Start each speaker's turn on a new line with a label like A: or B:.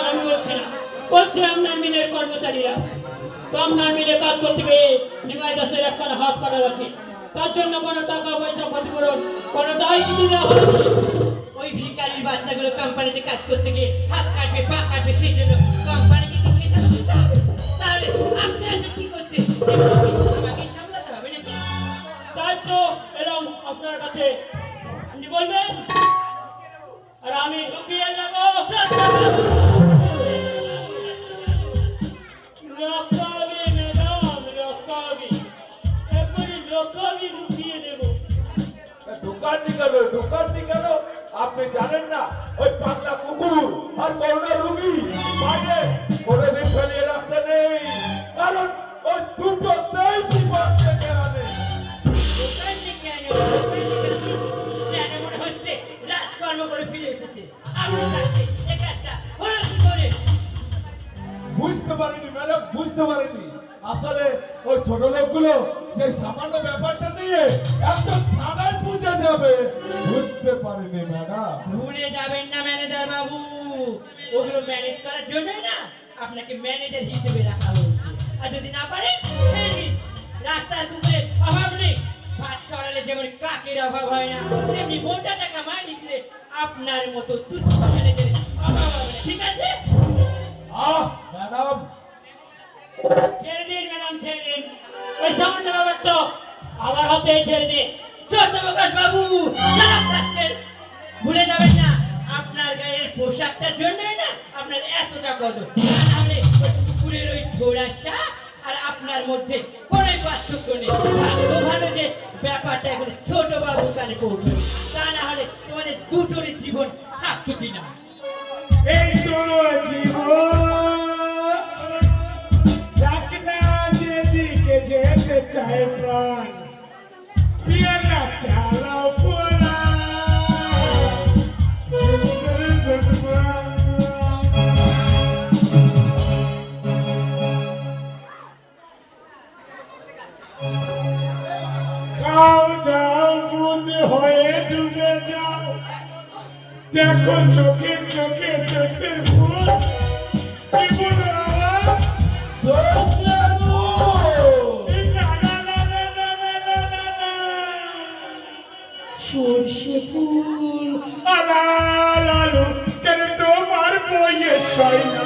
A: আমি বলছি না, বলছে আপনার মিলের কর্মচারীরা। তো আপনার মিলে কাজ করতে গিয়ে নিমাই দাসের একখানা হাত কাটা আছে, তার জন্য কোনো টাকা পয়সা ক্ষতিপূরণ কোনোটাই কিছু দেওয়া হয়েছে।
B: ওই ভিখারির বাচ্চাগুলো কোম্পানিতে কাজ করতে গিয়ে হাত কাটবে পা কাটবে, সেই জন্য কোম্পানিকে কি পয়সা দিতে হবে? তাহলে আপনি আজ কি করতে আমাকে সামলাতে হবে নাকি?
A: তাই তো এলাম আপনার কাছে, আপনি বলবেন আর আমি লুকিয়ে যাবো। লকাবি ম্যাডাম, লকাবি, এখনই লকাবি লুকিয়ে দেবো।
C: দোকানটি কেন, দোকানটি কেন আপনি জানেন না? ওই পাগলা কুকুর আর করোনা রোগী বাইরে কোনোদিন ফেলিয়ে রাখতে নেই, কারণ ওই দুটোতেই বিপদ থেকে আনে।
B: দোকান থেকে আনে, যেন মনে হচ্ছে রাজকর্ম করে ফিরে এসেছে। আপনার কাছে এই কাজটা হলো কি করে?
C: বুঝতে পারিনি ম্যাডাম, বুঝতে পারিনি। আসলে ওই ছোট লোকগুলো যে সামান্য ব্যাপারটা নিয়ে একদম থানায় পৌঁছে যাবে বুঝতে পারিনি ম্যাডাম।
B: ভুলে যাবেন না ম্যানেজার বাবু, ওগুলো ম্যানেজ করার জন্যই না আপনাকে ম্যানেজার হিসেবে রাখা হয়েছে। আর যদি না পারেন রাস্তার কুকুরের অভাব নেই, ভাত চড়ালে যেমন কাকের অভাব হয় না, তেমনি মোটা টাকা মাইনে দিলে আপনার মতো তুচ্ছ ম্যানেজারের অভাব হবে না, ঠিক আছে?
C: ম্যাডাম
A: ছেড়ে দিন ম্যাডাম, ছেড়ে দিন, ওই সামান্য ব্যাপারটা আমার হাতে ছেড়ে দিন।
B: সত্যপ্রকাশ বাবু, ভুলে যাবেন না আপনার গায়ের পোশাকটার জন্যই না আপনার এতটা কদর। নাহলে কুকুরের ওই ঝোড়াসা আর আপনার মধ্যে কোনো পার্থক্য নেই। ভাগ্য ভালো যে ব্যাপারটা এখন ছোট বাবুর কানে পৌঁছবে, তা না হলে তোমাদের দুটোরই জীবন থাকতো কিনা।
D: এই তো জীবন যেদিকে যেতে চায় প্রাণ, পিয়ালা চালাও পোলা। খাও যাও বুধ হয়ে ডুবে যাও, দেখো চোখে চোখে শেষের ভুল। কি বলো সর্ষে ফুল আলালু কেন তোমার বইয়ে সয় না।